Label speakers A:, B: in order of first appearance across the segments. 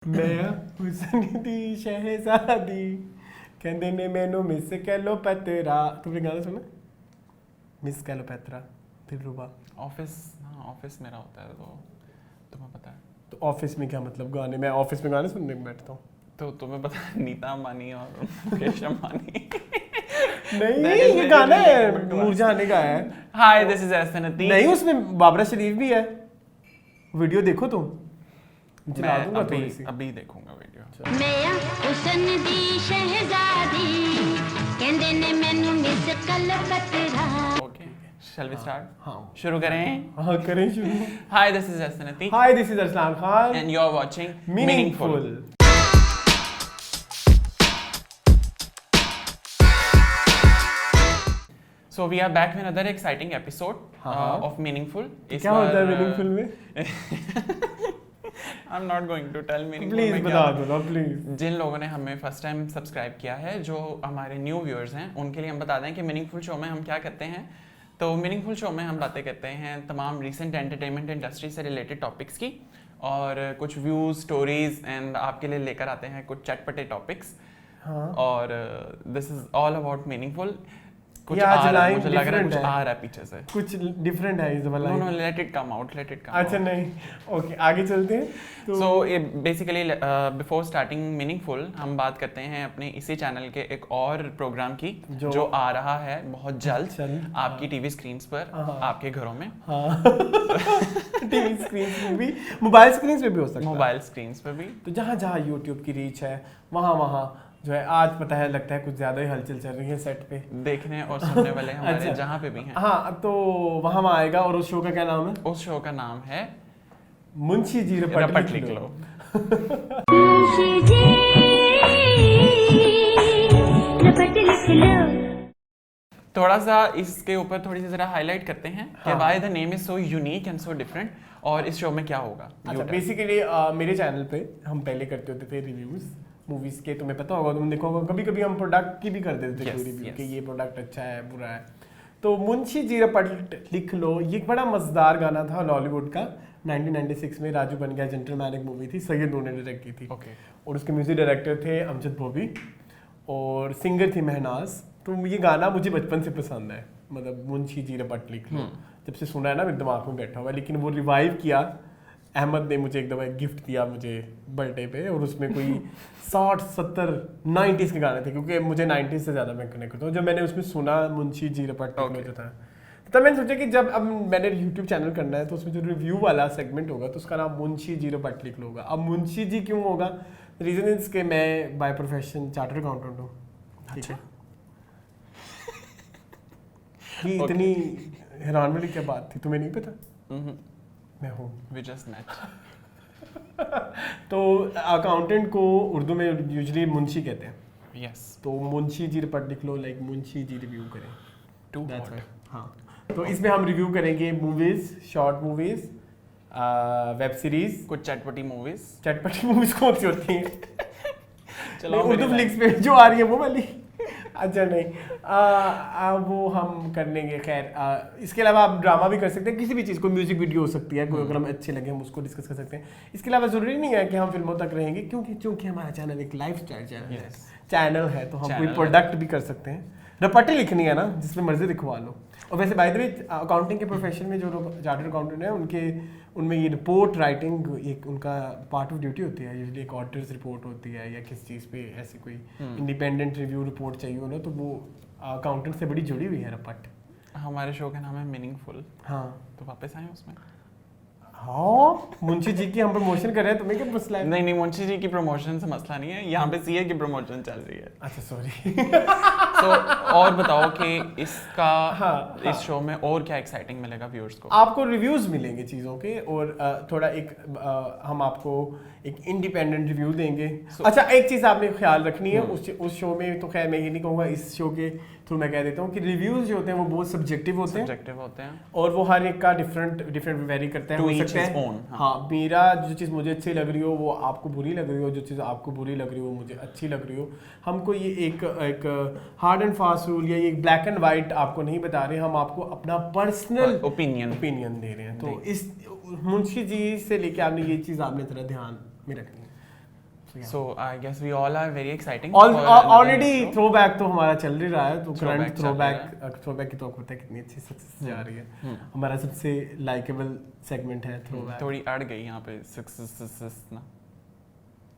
A: मैं हुस्न दी शहजादी कहंदे ने मैनू मिस कैलो पतरा। तुमने गाना सुना मिस कैलो पतरा दिलरुबा?
B: ऑफिस, हाँ ऑफिस मेरा होता है तो तुम्हें पता है।
A: तो ऑफिस में क्या मतलब गाने? मैं ऑफिस में गाने सुनने में बैठता हूँ।
B: तो तुम्हें पता है नीता अंबानी और मुकेश अंबानी
A: नहीं ये गाना है नूरजहां का है।
B: Hi this is Ehsan Atiq.
A: नहीं उसमें बाबरा शरीफ भी है। वीडियो देखो तुम, जला दूंगा थोड़ी सी।
B: अभी देखूंगा वीडियो।
C: मैं हुस्न दी शहजादी कहंदे ने मैनू मिस कल पतरा।
B: Okay shall we start?
A: हाँ
B: शुरू करें?
A: हाँ करें शुरू।
B: Hi this is Ehsan Atiq
A: hi this is Arsalan Khan
B: and you are watching
A: meaningful.
B: So we are back with another exciting episode
A: हाँ।
B: of Meaningful.
A: क्या होता है मीनिंगफुल में?
B: I'm not going to tell Meaningful
A: please
B: में
A: बता
B: क्या।
A: दो ना प्लीज।
B: जिन लोगों ने हमें फर्स्ट टाइम सब्सक्राइब किया है, जो हमारे न्यू व्यूअर्स हैं, उनके लिए हम बता दें कि मीनिंगफुल शो में हम क्या करते हैं। तो मीनिंगफुल शो में हम बातें करते हैं तमाम रिसेंट एंटरटेनमेंट इंडस्ट्री से रिलेटेड टॉपिक्स की, और कुछ व्यूज स्टोरीज एंड आपके लिए लेकर आते हैं कुछ चटपटे टॉपिक्स।
A: हाँ
B: और this is all about meaningful. कुछ
A: ये आज
B: आ रहा है,
A: line
B: मुझे लग रहा है
A: different
B: कुछ
A: है।
B: आ रहा है पीछे से।
A: कुछ डिफरेंट है इस वाला।
B: No no let it come out, let it come
A: अच्छा नहीं ओके आगे चलते हैं। तो
B: so basically before starting meaningful हम बात करते हैं अपने इसी चैनल के एक और प्रोग्राम की जो आ रहा है बहुत जल्द आपकी टीवी स्क्रीन्स पर, आपके घरों में।
A: हाँ टीवी स्क्रीन पे भी, मोबाइल स्क्रीन पे भी हो सकता है।
B: मोबाइल स्क्रीन्स पर भी।
A: तो जहाँ जहाँ यूट्यूब की रीच है वहाँ वहाँ जो है आज पता है लगता है कुछ ज़्यादा ही हलचल चल रही है सेट पे।
B: देखने और सुनने वाले हमारे
A: अच्छा।
B: जहाँ पे भी हैं।
A: हाँ तो वहाँ वहाँ आएगा। और उस शो का क्या नाम है?
B: उस शो का नाम है
A: मुंशी जी
B: रपट लिख लो। थोड़ा सा इसके ऊपर थोड़ी सी जरा हाईलाइट करते हैं कि why the name is so unique and so different, और इस शो में क्या होगा।
A: अच्छा बेसिकली मेरे चैनल पे हम पहले करते होते थे रिव्यूज मूवीज के। तुम्हें पता होगा, तुमने देखा होगा, कभी कभी हम प्रोडक्ट की भी कर देते थे
B: Yes,
A: रिव्यू
B: yes.
A: कि ये प्रोडक्ट अच्छा है बुरा है। तो मुंशी जी रपट लिख लो ये एक बड़ा मजेदार गाना था लॉलीवुड का। 1996 में राजू बन गया जेंटलमैन एक मूवी थी, सैयद नूर ने डायरेक्ट की थी।
B: ओके।
A: और उसके म्यूजिक डायरेक्टर थे अमजद बॉबी और सिंगर थी महनाज। तो ये गाना मुझे बचपन से पसंद है, मतलब मुंशी जी रपट लिख लो जब से सुना है ना मेरे दिमाग में बैठा हुआ है। लेकिन वो रिवाइव किया अहमद ने, मुझे एक दफ़ा गिफ्ट दिया मुझे बर्थडे पे, और उसमें कोई 60 70 90s के गाने थे, क्योंकि मुझे 90s से ज़्यादा मैं कनेक्ट करता हूँ। जब मैंने उसमें सुना मुंशी जी रपट लिख लो जो था, तब मैंने सोचा कि जब अब मैंने यूट्यूब चैनल करना है तो उसमें जो रिव्यू वाला सेगमेंट होगा तो उसका नाम मुंशी जी रपट लिख लो होगा। अब मुंशी जी क्यों होगा? रीज़न इज के मैं बाय प्रोफेशन चार्टर्ड अकाउंटेंट हूँ। ठीक है कि इतनी हैरान वाली क्या बात थी, तुम्हें नहीं पता? मैं हूँ।
B: We just met.
A: तो अकाउंटेंट को उर्दू में यूजुअली मुंशी कहते हैं।
B: Yes.
A: तो मुंशी जी रपट लिख लो लाइक मुंशी जी रिव्यू करें।
B: Too
A: That's
B: hot.
A: it. हाँ तो इसमें हम रिव्यू करेंगे movies, short movies, web series,
B: कुछ चटपटी मूवीज।
A: चटपटी मूवीज कौन सी होती हैं?
B: चलो
A: उर्दू फ्लिक्स पे जो आ रही है वो वाली। अच्छा नहीं वो हम कर लेंगे। खैर इसके अलावा आप ड्रामा भी कर सकते हैं, किसी भी चीज़ को, म्यूजिक वीडियो हो सकती है कोई, अगर हमें अच्छे लगे हम उसको डिस्कस कर सकते हैं। इसके अलावा ज़रूरी नहीं है कि हम फिल्मों तक रहेंगे, क्योंकि हमारा चैनल एक लाइफ स्टाइल चैनल है तो हम कोई प्रोडक्ट भी कर सकते हैं। रपटी लिखनी है ना, जिसमें मर्जी लिखवा लो। और वैसे बाय द वे अकाउंटिंग के प्रोफेशन में जो लोग चार्टर्ड अकाउंटेंट हैं उनमें ये रिपोर्ट राइटिंग एक उनका पार्ट ऑफ ड्यूटी होती है। यूजुअली एक ऑडिटर्स रिपोर्ट होती है या किस चीज़ पे ऐसी कोई इंडिपेंडेंट रिव्यू रिपोर्ट चाहिए हो ना, तो वो अकाउंटेंट से बड़ी जुड़ी हुई है रपट।
B: हमारे शो का नाम है मीनिंगफुल।
A: हाँ
B: तो वापस आए उसमें।
A: हाँ मुंशी जी की हम प्रमोशन कर रहे हैं, तुम्हें क्या मसला है?
B: नहीं मुंशी जी की प्रमोशन से मसला नहीं है, यहाँ पे सीए की प्रमोशन चल रही है।
A: अच्छा सॉरी।
B: तो और बताओ कि इसका इस शो में और क्या एक्साइटिंग मिलेगा व्यूअर्स को?
A: आपको रिव्यूज मिलेंगे चीज़ों के, और थोड़ा एक हम आपको एक इंडिपेंडेंट रिव्यू देंगे। अच्छा एक चीज़ आपने ख्याल रखनी है उस शो में, तो खैर मैं ये नहीं कहूँगा, इस शो के थ्रू मैं कह देता हूँ कि रिव्यूज जो होते हैं वो बहुत सब्जेक्टिव होते हैं और वो हर एक का डिफरेंट वेरी करते हैं। हो सकता है हाँ मेरा जो चीज़ मुझे अच्छी लग रही हो वो आपको बुरी लग रही हो, जो चीज़ आपको बुरी लग रही हो मुझे अच्छी लग रही हो। हमको ये एक हार्ड एंड फास्ट रूल या ये ब्लैक एंड वाइट आपको नहीं बता रहे, हम आपको अपना पर्सनल ओपिनियन दे रहे हैं। तो इस मुंशी जी से लेके आपने ये चीज़ आपने ज़रा ध्यान में रखनी है।
B: So I guess we all are very exciting.
A: Already throwback तो हमारा चल ही रहा है, तो
B: Throwback
A: करंट
B: चल रहा
A: थ्रोबैक की तो आपको पता है कितनी अच्छी सक्सेस जा रही है। हमारा सबसे लाइकेबल सेगमेंट है थ्रोबैक।
B: थोड़ी अड़ गई यहाँ पे सक्सेस ना।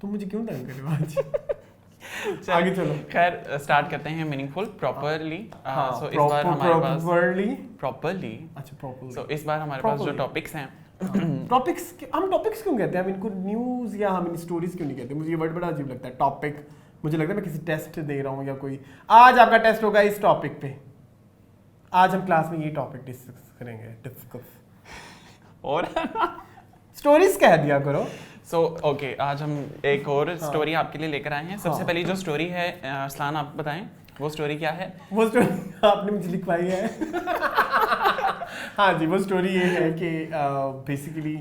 A: तुम मुझे क्यों तंग कर रहे हो आज? आगे चलो।
B: खैर स्टार्ट करते हैं मीनिंगफुल प्रॉपरली। सो इस बार हमारे पास प्रॉपरली
A: अच्छा प्रॉपरली
B: सो इस बार हमारे पास जो टॉपिक्स हैं
A: टॉपिक्स हम टॉपिक्स क्यों कहते हैं? हम इनको न्यूज़ या हम इन स्टोरीज क्यों नहीं कहते? मुझे ये वर्ड बड़ा अजीब लगता है टॉपिक। मुझे लगता है मैं किसी टेस्ट दे रहा हूँ या कोई आज आपका टेस्ट होगा इस टॉपिक पे, आज हम क्लास में ये टॉपिक डिस्कस करेंगे। डिस्कस और स्टोरीज कह दिया करो।
B: सो ओके आज हम एक और स्टोरी आपके लिए लेकर आए हैं। सबसे पहली जो स्टोरी है अरसलान आप बताएं वो स्टोरी क्या है?
A: वो स्टोरी आपने मुझे लिखवाई है। हाँ जी, वो स्टोरी ये है कि बेसिकली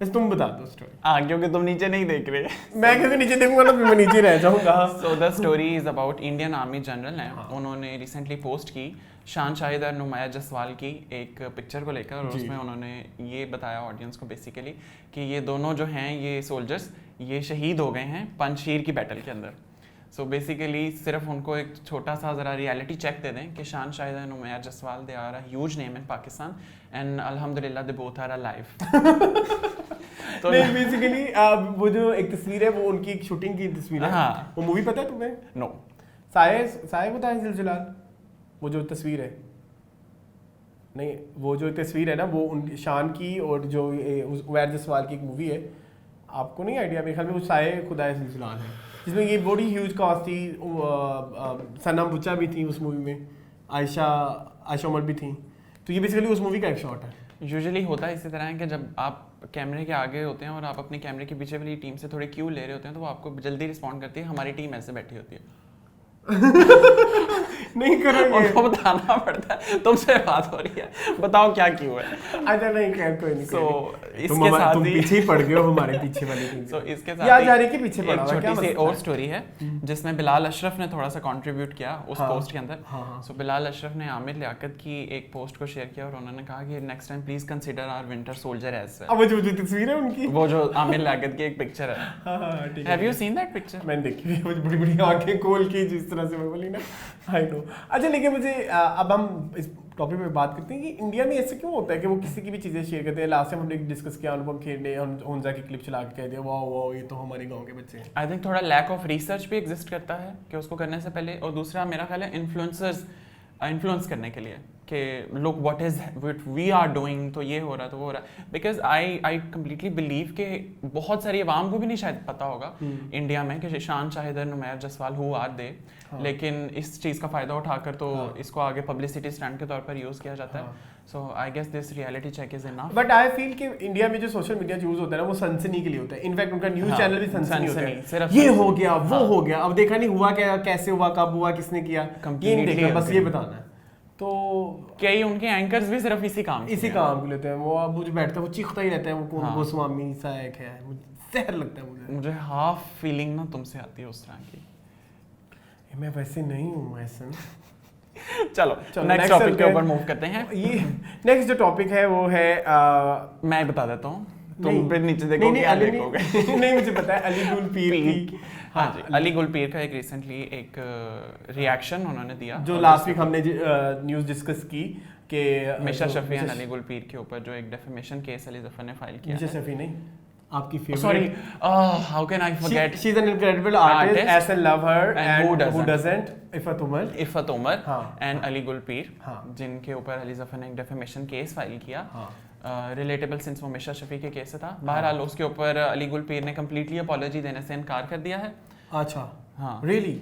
A: बस तुम बता दो स्टोरी।
B: हाँ क्योंकि तुम नीचे नहीं देख रहे।
A: मैं क्योंकि नीचे देखूंगा ना मैं नीचे रह जाऊंगा।
B: So the story is about Indian army general है। उन्होंने रिसेंटली पोस्ट की शान शाहिद और नुमाया जसवाल की एक पिक्चर को लेकर, और उसमें उन्होंने ये बताया ऑडियंस को बेसिकली कि ये दोनों जो हैं ये सोल्जर्स ये शहीद हो गए हैं पंजशीर की बैटल के अंदर। सो बेसिकली सिर्फ उनको एक छोटा सा ज़रा रियलिटी चेक दे दें कि Shaan Shahid and Umaiya Jaswal they are a huge name in Pakistan and अल्हम्दुलिल्लाह दे बोथ आर अलाइव।
A: तो नहीं बेसिकली वो जो एक तस्वीर है वो उनकी एक शूटिंग की तस्वीर है।
B: हाँ।
A: वो मूवी पता है तुम्हें?
B: नो
A: साये बता है जिलजिलाल, वो जो तस्वीर है नहीं वो जो तस्वीर है ना वो उन शान की और जो उमैया जसवाल की एक मूवी है, आपको नहीं आइडिया? मेरे ख्याल में वो साये खुदा जिलजिलाल है, जिसमें ये बड़ी ह्यूज कास्ट थी। सनम बुच्चा भी थी उस मूवी में, आयशा उमर भी थी। तो ये बेसिकली उस मूवी का एक शॉट है।
B: यूजुअली होता है इसी तरह है कि जब आप कैमरे के आगे होते हैं और आप अपने कैमरे के पीछे वाली टीम से थोड़े क्यू ले रहे होते हैं तो वो आपको जल्दी रिस्पॉन्ड करती है। हमारी टीम ऐसे बैठी होती है।
A: नहीं करोगे,
B: उनको बताना पड़ता है तुमसे बात हो रही है बताओ क्या क्यों है।
A: अच्छा नहीं खैर कोई नहीं।
B: सो इसके साथ
A: तुम पीछे ही पड़ गए हो हमारे पीछे वाली टीम।
B: सो इसके साथ
A: याद जाने के पीछे पड़ा
B: एक छोटी सी और स्टोरी है जिसमें बिलाल अशरफ ने थोड़ा सा कंट्रीब्यूट किया उस पोस्ट के अंदर। सो बिलाल अशरफ ने आमिर लियाकत की एक पोस्ट को शेयर किया और उन्होंने कहा कि next time please consider our winter soldier as well.
A: अब वो जो तस्वीर है उनकी,
B: वो जो आमिर लियाकत की एक पिक्चर है।
A: हां ठीक है।
B: Have you seen that picture?
A: मैंने देखी है, वो बड़ी बड़ी आंखें खोल के जिस तरह से मैं बोली ना, आई नो। अच्छा लेकिन मुझे अब हम इस टॉपिक पे बात करते हैं कि इंडिया में ऐसे क्यों होता है कि वो किसी की भी चीज़ें शेयर करते हैं। लास्ट टाइम हमने डिस्कस किया अनुपम खेर ने होंजा की क्लिप चला के कह दिया वाह वाह ये तो हमारे गांव के बच्चे हैं।
B: आई थिंक थोड़ा लैक ऑफ रिसर्च भी एग्जिस्ट करता है कि उसको करने से पहले, और दूसरा मेरा ख्याल है इन्फ्लुएंसर्स इन्फ्लुएंस करने के लिए कि look what is what we are doing, तो ये हो रहा है तो वो हो रहा है। बिकॉज आई कम्प्लीटली बिलीव कि बहुत सारी आवाम को भी नहीं शायद पता होगा इंडिया में कि शान शाहिद और नुमैया जसवाल हु आर दे, लेकिन इस चीज़ का फ़ायदा उठाकर तो इसको आगे पब्लिसिटी स्टंट के तौर पर यूज़ किया जाता है। So I guess this reality check is enough.
A: But I feel कि इंडिया में जो सोशल मीडिया यूज होता है ना वो सनसनी के लिए होता है। इनफैक्ट उनका न्यूज चैनल भी सनसनी होता है,
B: सिर्फ
A: ये हो गया वो हो गया, अब देखा नहीं हुआ क्या, कैसे हुआ, कब हुआ, किसने किया, ये नहीं देखा, बस ये बताना है। तो
B: कई उनके एंकर्स भी सिर्फ इसी काम
A: के लेते हैं। वो अब मुझे बैठता है वो चीखता ही रहता है, वो कौन गोस्वामी सा एक है, मुझे जहर लगता है। मुझे
B: हाफ फीलिंग ना तुमसे आती है उस तरह की।
A: मैं वैसे नहीं हूँ ऐसा।
B: चलो नेक्स्ट टॉपिक के ऊपर मूव करते हैं।
A: ये नेक्स्ट जो टॉपिक है वो है
B: मैं बता देता हूँ, तुम फिर नीचे देखोगे या देखोगे।
A: नहीं मुझे पता है अली गुल पीर की।
B: हाँ जी, अली गुल पीर का एक रिसेंटली एक रिएक्शन उन्होंने दिया
A: जो लास्ट वीक हमने न्यूज़ डिस्कस की कि
B: मिशा शफी एंड अली गुल पीर के ऊपर जो एक डेफेमेशन केस अली जफर ने फाइल किया।
A: मिशा शफी नहीं, आपकी favourite.
B: Sorry, how can I forget?
A: She is an incredible artist, as I love her and who doesn't, Iffat Umar and Ali Gul Pir, जिनके ऊपर अली जफर ने एक डेफेमेशन केस फाइल किया। रिलेटेबल सिंस वो मिशा शफी के केस से था। बहरहाल उसके ऊपर अली गुल पीर ने कंप्लीटली अपॉलॉजी देने से इनकार कर दिया है। अच्छा
B: हाँ
A: रियली?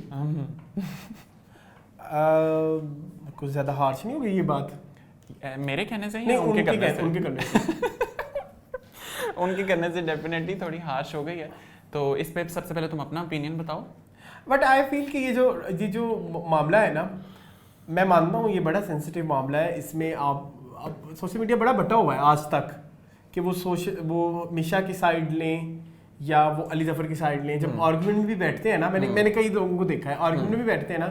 A: कुछ ज़्यादा हार्श नहीं हो गई ये बात?
B: मेरे कहने से ही
A: नहीं,
B: उनके करने से
A: उनके
B: करने से डेफिनेटली थोड़ी हार्श हो गई है। तो इस पे सबसे पहले तुम अपना ओपिनियन बताओ।
A: बट आई फील कि ये जो मामला है ना, मैं मानता हूँ ये बड़ा सेंसिटिव मामला है। इसमें आप सोशल मीडिया बड़ा बटा हुआ है आज तक कि वो मिशा की साइड लें या वो अली जफर की साइड लें, जब आर्गुमेंट में भी बैठते हैं ना, मैंने कई लोगों को देखा है आर्गुमेंट में भी बैठते हैं ना,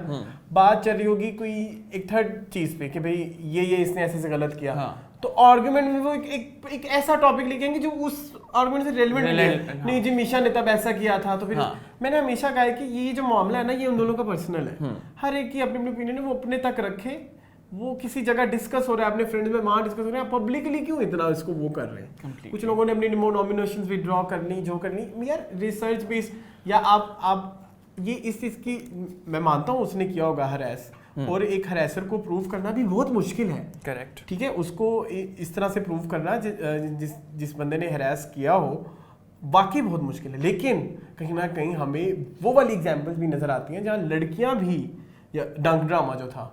A: बात चल रही होगी कोई एक थर्ड चीज पे कि भाई ये इसने ऐसे से गलत किया, तो आर्गुमेंट में वो एक ऐसा टॉपिक लेके आएंगे जो उस आर्गुमेंट से रेलेवेंट नहीं जी मिशा ने तब ऐसा किया था, तो फिर मैंने हमेशा कहा है कि ये जो मामला है ना ये उन दोनों का पर्सनल है, हर एक की अपनी अपनी ओपिनियन है, वो अपने तक रखे, वो किसी जगह डिस्कस हो रहा है अपने फ्रेंड्स में वहां डिस्कस हो रहा है, पब्लिकली क्यों इतना इसको वो कर रहे हैं। कुछ लोगों ने अपनी नॉमिनेशंस विड्रॉ करनी जो करनी, यार रिसर्च बेस्ड या आप ये इस चीज की मैं मानता हूँ उसने किया होगा हरैस, और एक हरैसर को प्रूव करना भी बहुत मुश्किल है।
B: करेक्ट,
A: ठीक है, उसको इस तरह से प्रूव करना जिस बंदे ने हरैस किया हो वाकई बहुत मुश्किल है, लेकिन कहीं ना कहीं हमें वो वाली एग्जाम्पल्स भी नजर आती हैं जहाँ लड़कियां भी, या डंक ड्रामा जो था,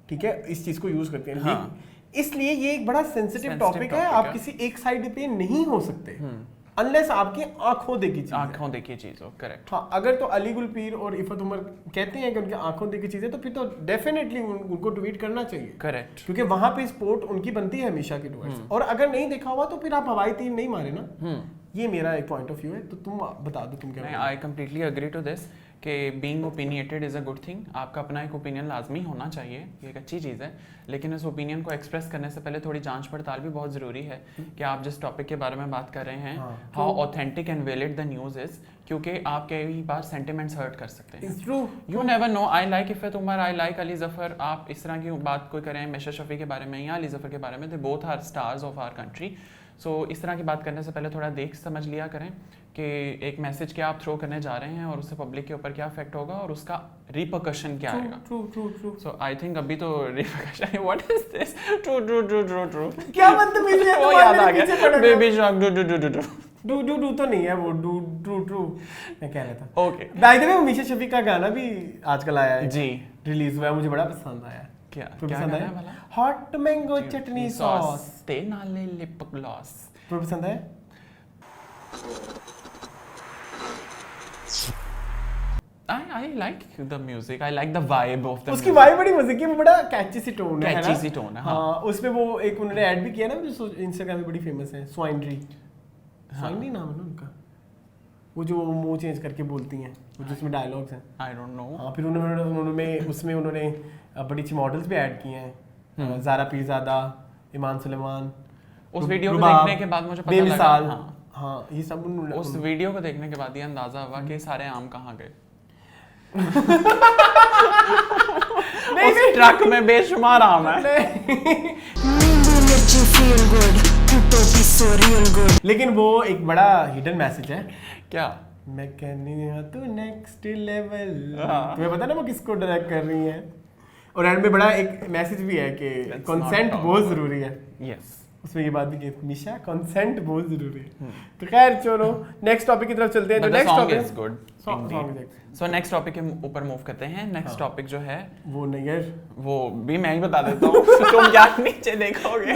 A: ठीक है, इस चीज को यूज करते हैं। इसलिए ये एक बड़ा सेंसिटिव टॉपिक है, आप किसी एक साइड पे नहीं हो सकते अनलेस आपकी आंखों देखी चीज हो।
B: करेक्ट,
A: हाँ, अगर तो अली गुलपीर और इफत उमर कहते हैं कि उनकी आंखों देखी चीज है, तो फिर तो डेफिनेटली उनको ट्वीट करना चाहिए।
B: करेक्ट,
A: क्योंकि वहां पे सपोर्ट उनकी बनती है हमेशा के टुवर्ड्स, और अगर नहीं देखा हुआ तो फिर आप हवाई तीर नहीं मारे ना। ये मेरा एक पॉइंट ऑफ व्यू है, तो तुम बता दो तुम क्या।
B: I completely agree to this कि being opinionated is a good thing, आपका अपना एक ओपिनियन लाजमी होना चाहिए, ये एक अच्छी चीज़ है, लेकिन इस ओपिनियन को एक्सप्रेस करने से पहले थोड़ी जांच पड़ताल भी बहुत ज़रूरी है कि आप जिस टॉपिक के बारे में बात कर रहे हैं how authentic and valid the news is, क्योंकि आप कई बार सेंटिमेंट्स हर्ट कर सकते हैं। You never know, I like Iffat Umar, I like Ali Zafar, आप इस तरह की बात कोई करें मिशा शफ़ी के बारे में या अली जफ़र के बारे में, they both are stars of our country. So इस तरह की बात करने से पहले थोड़ा देख समझ लिया करें कि एक मैसेज क्या आप थ्रो करने जा रहे हैं और उससे पब्लिक के ऊपर क्या इफेक्ट होगा और उसका रिपरकशन क्या आएगा।
A: ट्रू।
B: सो आई थिंक अभी तो repercussion, what is this, true
A: क्या बदतमीजी है,
B: वो याद आ गया, बेबी शार्क
A: डू तो नहीं है वो, ट्रू मैं कह रहा था।
B: ओके,
A: बाय द वे मिशा शफी का गाना भी आजकल आया है
B: जी,
A: रिलीज हुआ है, मुझे बड़ा पसंद आया।
B: क्या
A: पसंद आया वाला हॉट मैंगो चटनी सॉस
B: ते नाले लिप ग्लॉस,
A: तुम्हें पसंद है?
B: I like the music, I like the vibe of the
A: उसकी वाइब बड़ी मजे की, वो बड़ा कैची सी टोन है,
B: कैची सी टोन है।
A: हाँ, उसमें वो एक उन्होंने ऐड भी किया ना जो इंस्टाग्राम पे बड़ी फेमस है, स्वाइनरी नाम है ना उनका, वो जो मुंह चेंज करके बोलती हैं, वो जिसमें डायलॉग्स हैं।
B: I don't know।
A: हाँ, फिर उन्होंने बड़ी अच्छी मॉडल्स भी ऐड किए हैं, ज़ारा पीरज़ादा, ईमान सुलेमान।
B: उस वीडियो को देखने के बाद मुझे पता लगा,
A: हाँ, ये सब
B: उस वीडियो को देखने के बाद ये अंदाजा हुआ कि सारे आम कहाँ गए। उस ट्रक में बेशुमार आम है।
A: लेकिन वो एक बड़ा हिडन मैसेज है।
B: क्या?
A: मैं कहनी हूँ तू नेक्स्ट लेवल, तुम्हें पता ना वो किसको डायरेक्ट कर रही है, और एंड में बड़ा एक मैसेज भी है कि कंसेंट बहुत जरूरी है।
B: यस,
A: उसमें ये बात भी की मिशा, कंसेंट बहुत जरूरी है। तो खैर चलो नेक्स्ट टॉपिक की तरफ चलते हैं।
B: Next topic is good.
A: So
B: next topic के ऊपर मूव करते हैं। नेक्स्ट टॉपिक जो है
A: वो नैयर,
B: वो भी मैं ही बता देता हूँ, तुम क्या नीचे देखोगे।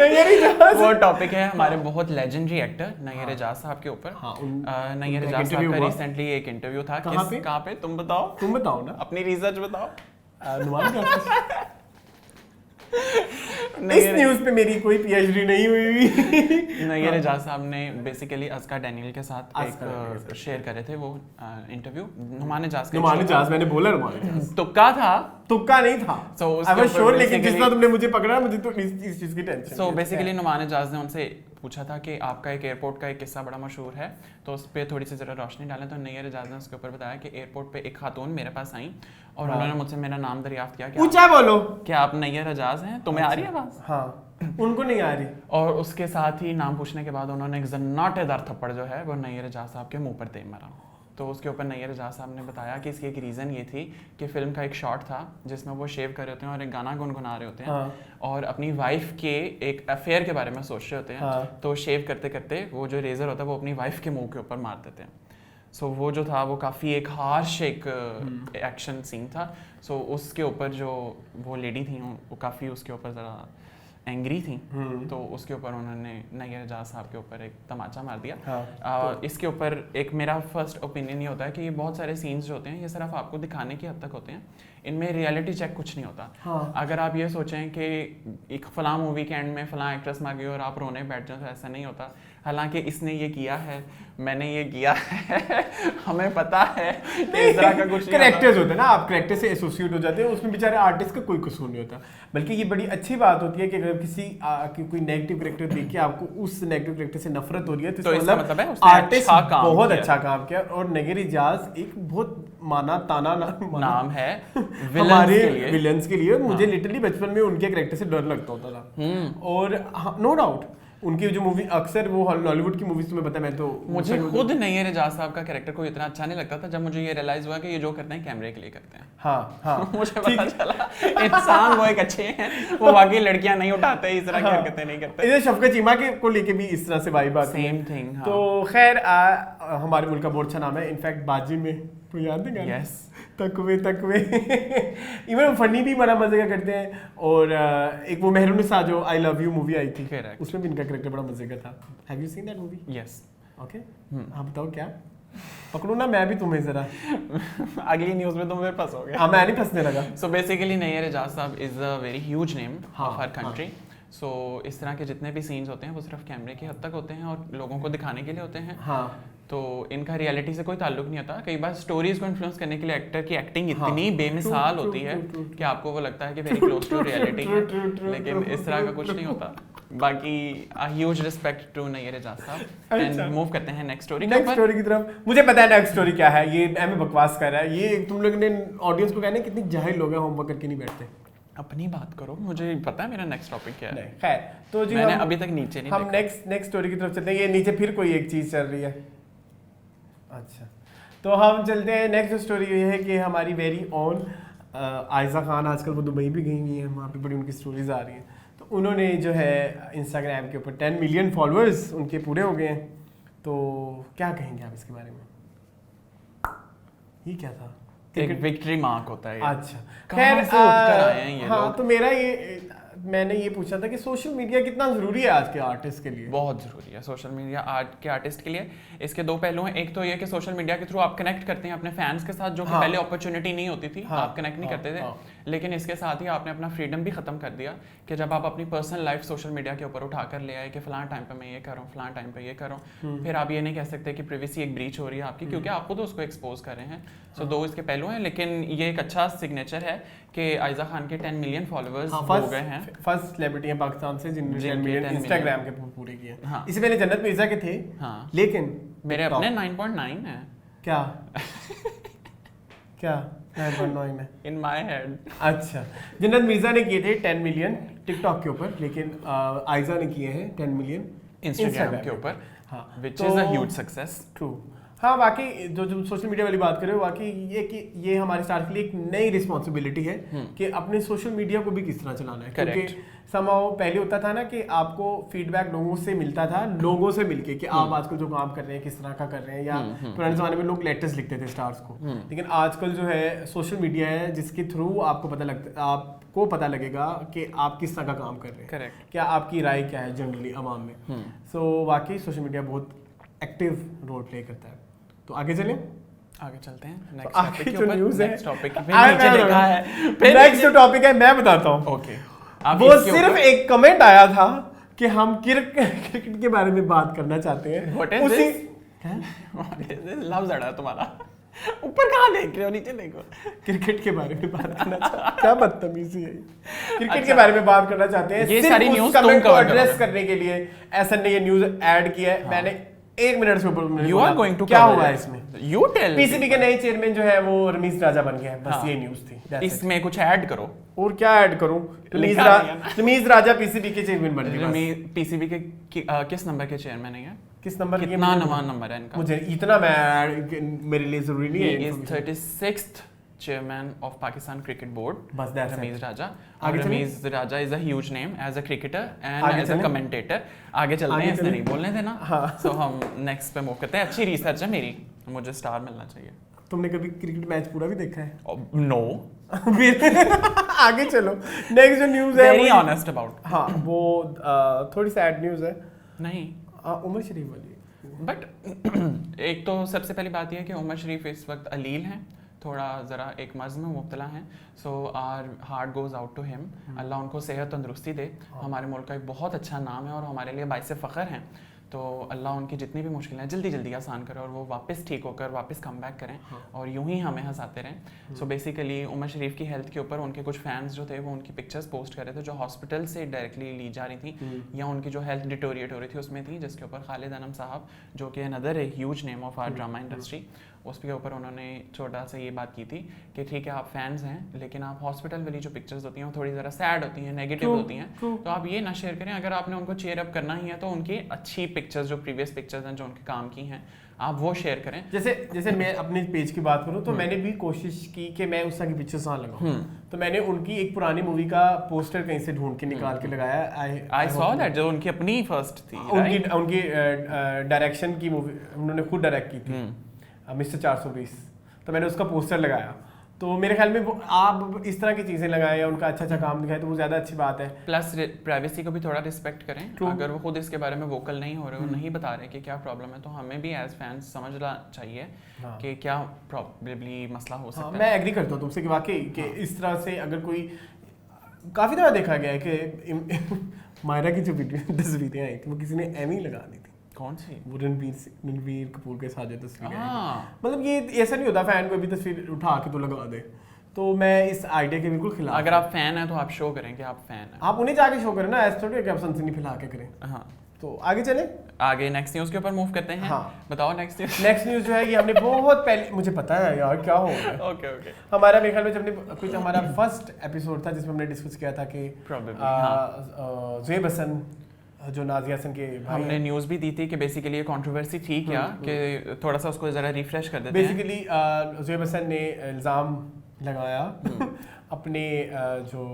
B: वो टॉपिक है हमारे बहुत लेजेंडरी एक्टर नैयर एजाज साहब के ऊपर। नैयर एजाज साहब का रिसेंटली एक इंटरव्यू था। कहाँ पे तुम बताओ ना, अपनी रिसर्च बताओ।
A: इस न्यूज़ पे मेरी कोई पीएचडी नहीं हुई।
B: नैयर एजाज साहब ने बेसिकली अस्का डैनियल के साथ एक शेयर करे थे वो इंटरव्यू। नुमान एजाज
A: मैंने बोला नुमान एजाज
B: तुक्का नहीं था।
A: आई वाज श्योर, लेकिन जिस तरह तुमने मुझे पकड़ा मुझे तो इस चीज की tension.
B: So basically Noman Ijaz ने उनसे पूछा था कि आपका एक एयरपोर्ट का एक किस्सा बड़ा मशहूर है, तो उस पर थोड़ी सी ज़रा रोशनी डालें। तो नैयर एजाज ने उसके ऊपर बताया कि एयरपोर्ट पे एक खातून मेरे पास आई और उन्होंने मुझसे मेरा नाम दरियाफ्त किया।
A: ऊंचा बोलो,
B: क्या आप नैयर एजाज हैं? तुम्हें आ रही है आवाज़?
A: हाँ, उनको नहीं आ रही।
B: और उसके साथ ही नाम पूछने के बाद उन्होंने एक जन्नाटेदार थप्पड़ जो है वो नैयर एजाज साहब के मुंह पर दे मारा। तो उसके ऊपर नैयर एजाज साहब ने बताया कि इसकी एक रीज़न ये थी कि फिल्म का एक शॉट था जिसमें वो शेव कर रहे होते हैं और एक गाना गुनगुना रहे होते हैं और अपनी वाइफ के एक अफेयर के बारे में सोच रहे होते हैं। तो शेव करते करते वो जो रेजर होता है वो अपनी वाइफ के मुंह के ऊपर मार देते हैं। सो वो जो था वो काफ़ी एक हार्श एक एक्शन सीन था। सो उसके ऊपर जो वो लेडी थी वो काफ़ी उसके ऊपर ज़रा एंग्री थी। तो उसके ऊपर उन्होंने नैयर एजाज साहब के ऊपर एक तमाचा मार दिया। इसके ऊपर एक मेरा फर्स्ट ओपिनियन ये होता है कि ये बहुत सारे सीन्स जो होते हैं ये सिर्फ आपको दिखाने की हद तक होते हैं, इनमें रियलिटी चेक कुछ नहीं होता। अगर आप ये सोचें कि एक फलां मूवी के एंड में फलां एक्ट्रेस मार गई और आप रोने बैठ जाओ, तो ऐसा नहीं होता। हालांकि इसने ये किया है, मैंने ये किया है, हमें पता है कि इस तरह का कुछ
A: करेक्टर्स होते हैं ना, आप करेक्टर से एसोसिएट हो जाते हैं, उसमें बेचारे आर्टिस्ट का कोई कसूर नहीं होता। बल्कि ये बड़ी अच्छी बात होती है कि अगर किसी कोई नेगेटिव करेक्टर देख के आपको उस नेगेटिव करेक्टर से नफरत हो रही है,
B: तो इसका मतलब है उसने
A: आर्टिस्ट
B: अच्छा काम
A: बहुत
B: किया।
A: अच्छा काम किया। और नगर इजाज एक बहुत माना ताना
B: नाम है
A: हमारे
B: विलन्स के लिए।
A: विलन्स के लिए। मुझे लिटरली बचपन में उनके करेक्टर से डर लगता होता था। और नो डाउट उनकी जो मूवी अक्सर वो हॉलीवुड की मूवीज तुम्हें पता है, मैं तो
B: मुझे खुद नैयर एजाज साहब का कैरेक्टर कोई इतना अच्छा नहीं लगता था, जब मुझे ये रियलाइज हुआ कि ये जो करते हैं कैमरे के लिए करते हैं।
A: हाँ
B: मुझे पता चला इंसान वो एक अच्छे हैं, वो बाकी लड़कियां नहीं उठाते, इस तरह की हरकतें नहीं करते।
A: इधर शफकत चीमा के को लेके भी इस तरह से वाइब आती है।
B: Same thing.
A: तो खैर हमारे मुल्क का बहुत अच्छा नाम है। इनफैक्ट बाजी में तो याद है गाना?
B: यस
A: तकवे तकवे इवन फनी भी बड़ा मजे का करते हैं। और एक वो मेहरुनिसा जो आई लव यू मूवी आई थी,
B: Correct.
A: उसमें भी इनका कैरेक्टर बड़ा मजे का था। Have you seen that movie?
B: Yes.
A: Okay, हाँ बताओ क्या पकड़ू ना मैं भी तुम्हें जरा।
B: अगली न्यूज में तुम मेरे पास हो गए।
A: हाँ मैं नहीं फंसने लगा।
B: सो बेसिकली नैयर एजाज साहब is a very huge name
A: हाँ,
B: ऑफ आवर कंट्री। सो इस तरह के जितने भी सीन्स होते हैं वो सिर्फ कैमरे की हद तक होते हैं और लोगों को दिखाने के लिए होते हैं।
A: हाँ
B: तो इनका रियलिटी से कोई ताल्लुक नहीं होता। कई बार स्टोरीज को इन्फ्लुएंस करने के लिए एक्टर की एक्टिंग इतनी बेमिसाल होती है कि आपको वो लगता है कि वेरी क्लोज टू रियलिटी है, लेकिन इस तरह का कुछ नहीं होता। बाकी huge respect to Nayyar Ejaz sahab. And move करते हैं नेक्स्ट स्टोरी
A: नेक्स्ट स्टोरी की तरफ। मुझे पता है नेक्स्ट स्टोरी क्या है, ये एम बकवास कर रहा है। ये तुम लोग ने ऑडियंस को कहना है कितनी जाहिल लोग हैं, होमवर्क करके नहीं बैठते।
B: अपनी बात करो, मुझे पता है मेरा नेक्स्ट टॉपिक क्या है।
A: नहीं खैर, तो जी
B: मैंने अभी तक नीचे नहीं
A: हम
B: देखा।
A: नेक्स्ट स्टोरी की तरफ चलते हैं। ये नीचे फिर कोई एक चीज चल रही है। अच्छा, तो हम चलते हैं। नेक्स्ट स्टोरी ये है कि हमारी वेरी ओन आयजा खान, आजकल वो दुबई भी गई हुई हैं, वहाँ पे बड़ी उनकी स्टोरीज आ रही हैं। तो उन्होंने जो है इंस्टाग्राम के ऊपर 10 मिलियन फॉलोअर्स उनके पूरे हो गए हैं। तो क्या कहेंगे आप इसके बारे में? ये क्या था?
B: एक विक्ट्री मार्क होता है ये।
A: अच्छा,
B: कहाँ से उठकर आए हैं ये
A: हाँ,
B: लोग?
A: तो मेरा ये मैंने ये पूछा था कि सोशल मीडिया कितना ज़रूरी है आज के आर्टिस्ट के लिए?
B: बहुत ज़रूरी है सोशल मीडिया आर्ट के आर्टिस्ट के लिए। इसके दो पहलू हैं। एक तो ये कि सोशल मीडिया के थ्रू आप कनेक्ट करते हैं अपने फैंस के साथ, जो कि
A: हाँ।
B: पहले अपॉर्चुनिटी नहीं होती थी।
A: हाँ।
B: आप कनेक्ट नहीं करते थे।
A: हाँ।
B: लेकिन इसके साथ ही आपने अपना फ्रीडम भी ख़त्म कर दिया कि जब आप अपनी पर्सनल लाइफ सोशल मीडिया के ऊपर उठा कर ले आए कि फ़लाँ टाइम पर मैं ये कर रहा हूँ, फ़लाँ टाइम पर ये कर रहा हूँ, फिर आप ये नहीं कह सकते कि प्राइवेसी एक ब्रीच हो रही है आपकी, क्योंकि आप खुद उसको एक्सपोज कर रहे हैं। सो दो इसके पहलू हैं, लेकिन ये एक अच्छा सिग्नेचर है कि आयजा खान के 10 मिलियन फॉलोअर्स हो गए हैं।
A: फर्स्ट सेलिब्रिटी है पाकिस्तान से जिन्होंने 10
B: जिनके
A: मिलियन
B: 10
A: इंस्टाग्राम के पूरे किए।
B: हाँ।
A: इससे पहले जन्नत मिर्जा के थे,
B: हाँ,
A: लेकिन
B: मेरे
A: TikTok-
B: अपने 9.9 है
A: क्या क्या 9.9 में?
B: In my head.
A: अच्छा, जन्नत मिर्जा ने किए थे 10 मिलियन टिकटॉक के ऊपर, लेकिन आयजा ने किए हैं 10 मिलियन
B: इंस्टाग्राम के ऊपर,
A: हाँ,
B: विच
A: तो-
B: is a huge success.
A: True. हाँ, बाकी जो जो सोशल मीडिया वाली बात करें, बाकी ये कि ये हमारे स्टार के लिए एक नई रिस्पॉन्सिबिलिटी है कि अपने सोशल मीडिया को भी किस तरह चलाना है।
B: Correct.
A: क्योंकि समाओ पहले होता था ना कि आपको फीडबैक लोगों से मिलता था, लोगों से मिलके कि आप आजकल जो काम कर रहे हैं किस तरह का कर रहे हैं, या पुराने ज़माने में लोग लेटर्स लिखते थे स्टार्स को। लेकिन आजकल जो है सोशल मीडिया है जिसके थ्रू आपको पता लगेगा कि आप किस तरह का काम कर रहे हैं,
B: करेक्ट।
A: क्या आपकी राय क्या है जनरली आवाम में। सो वाकई सोशल मीडिया बहुत एक्टिव रोल प्ले करता है। तो आगे चलें,
B: आगे चलते हैं
A: तो
B: नेक्स्ट
A: आगे
B: टॉपिक के
A: जो
B: ऊपर।
A: न्यूज़ है,
B: नेक्स्ट टॉपिक पे नीचे लिखा है, फिर
A: नेक्स्ट जो टॉपिक है मैं बताता हूँ।
B: ओके,
A: वो सिर्फ एक कमेंट आया था कि हम क्रिकेट के बारे में बात करना चाहते हैं।
B: What is
A: उसी
B: this? लफ्ज अड़ा तुम्हारा, ऊपर कहाँ देख रहे हो, नीचे देखो।
A: क्रिकेट के बारे में बात करना चाहते हैं। क्या बदतमीजी है। क्रिकेट
B: अच्छा।
A: के बारे में बात करना चाहते हैं।
B: ये
A: सिर्फ
B: सारी
A: उस
B: न्यूज़ तुम
A: कमेंट को
B: cover
A: एड्रेस
B: करोगे।
A: करने के लिए एसएन ने ये न्यूज़ ऐड किया है। मैंने 1 मिनट से ऊपर मैंने
B: यू
A: बोला,
B: आर गोइंग टू
A: क्या हुआ है इसमें?
B: You tell.
A: पीसीबी के नए चेयरमैन जो है वो रमीज राजा बन गए हैं। बस
B: हाँ।
A: ये न्यूज़ थी। That's it।
B: इसमें कुछ ऐड करो।
A: और क्या ऐड करूं?
B: लिखा नहीं है ना।
A: रमीज राजा पीसीबी के चेयरमैन बन गए बस।
B: पीसीबी के किस नंबर के चेयरमैन है?
A: किस नंबर की?
B: कितना नंबर है इनका?
A: मुझे इतना मेरे लिए जरूरी नहीं
B: He
A: है।
B: is 36th chairman of Pakistan Cricket Board.
A: बस that's it.
B: रमीज राजा।
A: आगे चलें?
B: रमीज राजा is a huge name as a cricketer and
A: आगे
B: as a
A: चलें?
B: commentator. आगे चलते
A: आगे
B: हैं, इसने
A: चलें?
B: नहीं बोलने देना।
A: हाँ।
B: So हम नेक्स्ट पे मूव करते हैं। अच्छी रिसर्च है मेरी, मुझे स्टार मिलना चाहिए।
A: तुमने कभी क्रिकेट मैच पूरा भी देखा है?
B: नो,
A: आगे चलो। नेक्स्ट जो न्यूज़ है
B: वेरी
A: वो-
B: ऑनेस्ट अबाउट।
A: हाँ, वो थोड़ी सैड न्यूज़ है।
B: नहीं,
A: उमर शरीफ वाली।
B: बट एक तो सबसे पहली बात यह है कि उमर शरीफ इस वक्त अलील हैं, थोड़ा ज़रा एक मर्ज़ में मुब्तला हैं। So our heart goes out to him. Allah उनको सेहत तंदुरुस्ती दे। हमारे मुल्क का एक बहुत अच्छा नाम है और हमारे लिए बाइसे फ़ख्र हैं। तो अल्लाह उनकी जितनी भी मुश्किलें हैं जल्दी जल्दी आसान करे और वो वापस ठीक होकर वापस कम बैक करें और यूं ही हमें हंसाते रहें। सो बेसिकली उमर शरीफ की हेल्थ के ऊपर उनके कुछ फैंस जो थे वो उनकी पिक्चर्स पोस्ट कर रहे थे जो हॉस्पिटल से डायरेक्टली ली जा रही थी या उनकी जो हेल्थ डिटोरिएट हो रही थी उसमें थी, जिसके ऊपर खालिद अनम साहब जो कि another a huge name of our drama industry, उसके ऊपर उन्होंने छोटा सा ये बात की थी कि ठीक है आप फैंस हैं लेकिन आप हॉस्पिटल वाली जो पिक्चर्स होती हैं वो थोड़ी ज़रा सैड होती हैं, नेगेटिव होती हैं, तो आप ये ना शेयर करें। अगर आपने उनको चेयर अप करना ही है तो उनकी अच्छी पिक्चर्स जो प्रीवियस पिक्चर्स हैं जो उनके काम की हैं आप वो शेयर करें।
A: जैसे मैं अपने पेज की बात करूं तो मैंने भी कोशिश की कि मैं उस तरह की पिक्चर्स ना लगाऊं, तो मैंने उनकी एक पुरानी मूवी का पोस्टर कहीं से ढूंढ के निकाल के लगाया।
B: आई सॉ दैट जो उनकी अपनी फर्स्ट थी,
A: उनकी डायरेक्शन की मूवी उन्होंने खुद डायरेक्ट की थी, मिस्टर 420, तो मैंने उसका पोस्टर लगाया। तो मेरे ख्याल में आप इस तरह की चीज़ें लगाएं या उनका अच्छा काम दिखाएं तो वो ज़्यादा अच्छी बात है।
B: प्लस प्राइवेसी को भी थोड़ा रिस्पेक्ट करें। अगर वो खुद इसके बारे में वोकल नहीं हो रहे हो, नहीं बता रहे कि क्या प्रॉब्लम है, तो हमें भी एज फैंस समझना चाहिए कि क्या प्रॉब्लली मसला हो सकता है।
A: मैं एग्री करता हूँ तुमसे कि वाकई कि इस तरह से अगर कोई काफ़ी दफ़ा देखा गया है कि मायरा की जो वीडियो तस्वीरें आई थी वो किसी ने एम ही लगा दी थी।
B: कौन सी?
A: वो रणवीर कपूर के साथ जो तस्वीर है, मतलब ये ऐसा नहीं होता फैन कोई भी तस्वीर उठा के तो लगा दे, तो मैं इस आइडिया के बिल्कुल खिलाफ।
B: अगर आप फैन हैं तो आप शो करें कि आप फैन हैं,
A: आप उन्हें जाके शो करें ना, ऐसा थोड़ी है कि आप सनसनी फैला के करें।
B: हाँ,
A: तो आगे चले,
B: आगे नेक्स्ट न्यूज़ के ऊपर मूव करते हैं।
A: हाँ
B: बताओ नेक्स्ट न्यूज़।
A: नेक्स्ट न्यूज़ जो है कि हमने बहुत पहले, मुझे पता है यार क्या हो गया।
B: ओके ओके,
A: हमारा मेरे ख्याल में जब कुछ हमारा फर्स्ट एपिसोड था जिसमें हमने डिस्कस किया था कि ज़ुहैब हसन जो नाज़िया हसन के भाई,
B: हमने न्यूज़ भी दी थी कि बेसिकली ये कंट्रोवर्सी थी क्या, कि थोड़ा सा उसको ज़रा रिफ्रेश कर देते हैं।
A: बेसिकली ज़ुहैब हसन ने इल्ज़ाम लगाया अपने जो